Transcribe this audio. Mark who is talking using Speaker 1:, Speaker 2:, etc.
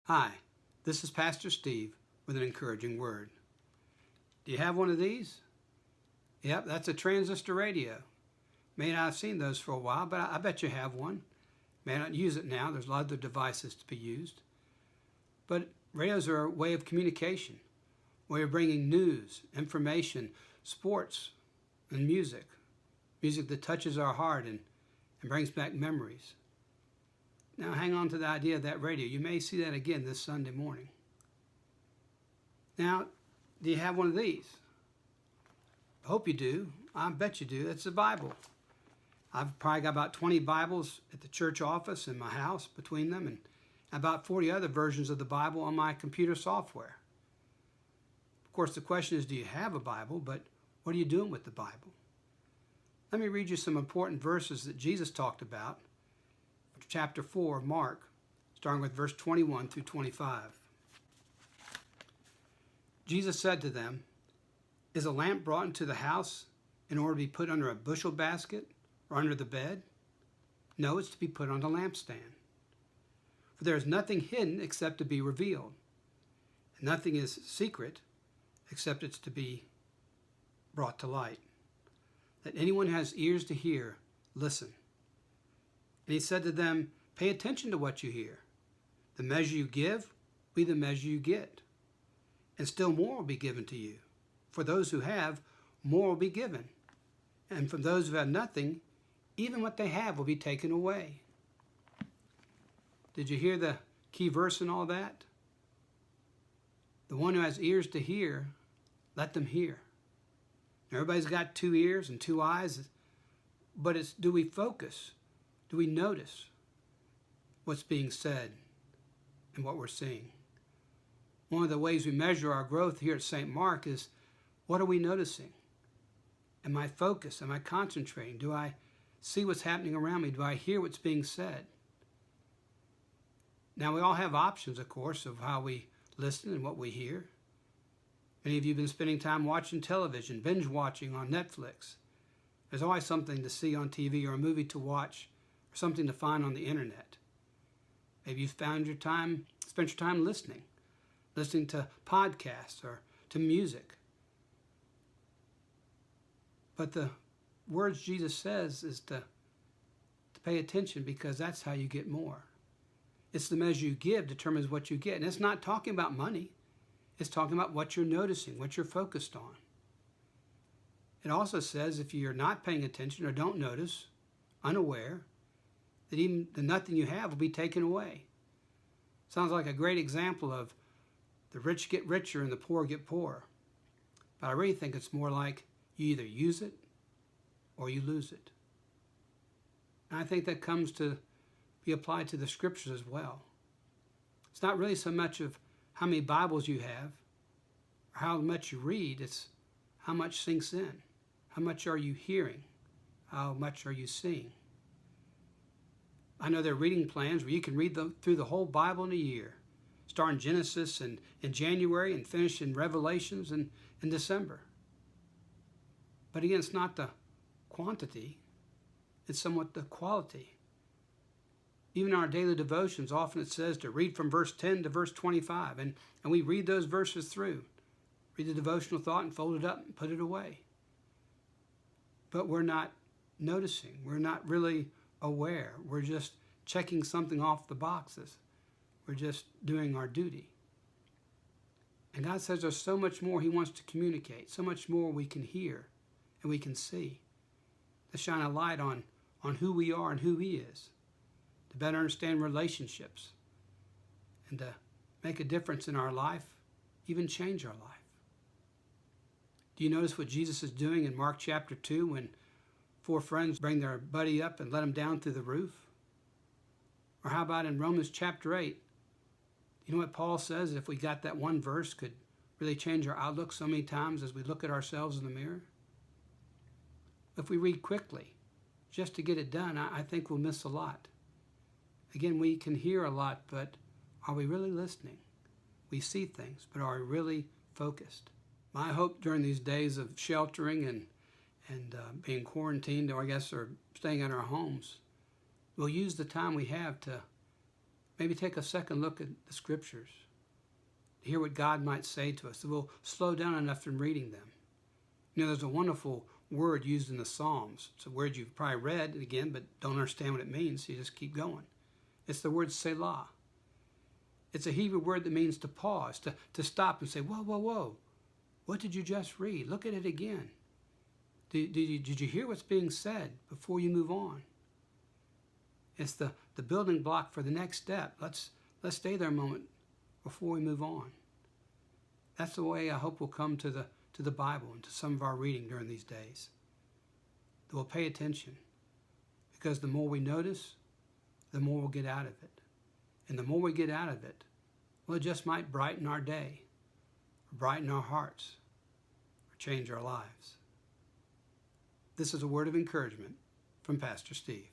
Speaker 1: Hi, this is Pastor Steve with an encouraging word. Do you have one of these? Yep, that's a transistor radio. May not have seen those for a while, but I bet you have one. May not use it now. There's a lot of other devices to be used. But radios are a way of communication, a way of bringing news, information, sports, and music. Music that touches our heart and brings back memories. Now hang on to the idea of that radio. You may see that again this Sunday morning. Now, do you have one of these? I hope you do. I bet you do. That's the Bible. I've probably got about 20 Bibles at the church office in my house between them, and about 40 other versions of the Bible on my computer software. Of course, the question is, do you have a Bible? But what are you doing with the Bible? Let me read you some important verses that Jesus talked about. Chapter 4 of Mark, starting with verse 21 through 25. Jesus said to them, "Is a lamp brought into the house in order to be put under a bushel basket or under the bed? No, it's to be put on the lampstand. For there is nothing hidden except to be revealed, and nothing is secret except it's to be brought to light. Let anyone who has ears to hear, listen." And he said to them, "Pay attention to what you hear. The measure you give will be the measure you get. And still more will be given to you. For those who have, more will be given. And from those who have nothing, even what they have will be taken away." Did you hear the key verse in all that? The one who has ears to hear, let them hear. Everybody's got two ears and two eyes, but it's, do we focus? Do we notice what's being said and what we're seeing? One of the ways we measure our growth here at St. Mark is, what are we noticing? Am I focused? Am I concentrating? Do I see what's happening around me? Do I hear what's being said? Now, we all have options, of course, of how we listen and what we hear. Many of you have been spending time watching television, binge watching on Netflix. There's always something to see on TV or a movie to watch, or something to find on the internet. Maybe you've spent your time listening to podcasts or to music. But the words Jesus says is to pay attention, because that's how you get more. It's the measure you give determines what you get. And it's not talking about money. It's talking about what you're noticing, what you're focused on. It also says if you're not paying attention or don't notice, unaware, that even the nothing you have will be taken away. Sounds like a great example of the rich get richer and the poor get poorer. But I really think it's more like you either use it or you lose it. And I think that comes to be applied to the scriptures as well. It's not really so much of how many Bibles you have or how much you read, it's how much sinks in. How much are you hearing? How much are you seeing? I know there are reading plans where you can read through the whole Bible in a year, start in Genesis in January and finish in Revelations in December. But again, it's not the quantity, it's somewhat the quality. Even in our daily devotions, often it says to read from verse 10 to verse 25, and we read those verses through, read the devotional thought and fold it up and put it away. But we're not noticing, we're not really aware. We're just checking something off the boxes. We're just doing our duty. And God says there's so much more He wants to communicate, so much more we can hear and we can see, to shine a light on who we are and who He is, to better understand relationships, and to make a difference in our life, even change our life. Do you notice what Jesus is doing in Mark chapter 2 when 4 friends bring their buddy up and let him down through the roof? Or how about in Romans chapter 8? You know what Paul says, if we got that one verse, could really change our outlook so many times as we look at ourselves in the mirror? If we read quickly, just to get it done, I think we'll miss a lot. Again, we can hear a lot, but are we really listening? We see things, but are we really focused? My hope during these days of sheltering and being quarantined, or I guess, or staying in our homes, we'll use the time we have to maybe take a second look at the scriptures, hear what God might say to us. We'll slow down enough in reading them. You know, there's a wonderful word used in the Psalms. It's a word you've probably read again, but don't understand what it means, so you just keep going. It's the word Selah. It's a Hebrew word that means to pause, to stop and say, whoa, whoa, whoa. What did you just read? Look at it again. Did you hear what's being said before you move on? It's the building block for the next step. Let's stay there a moment before we move on. That's the way I hope we'll come to the Bible and to some of our reading during these days. That we'll pay attention, because the more we notice, the more we'll get out of it. And the more we get out of it, well, it just might brighten our day, or brighten our hearts, or change our lives. This is a word of encouragement from Pastor Steve.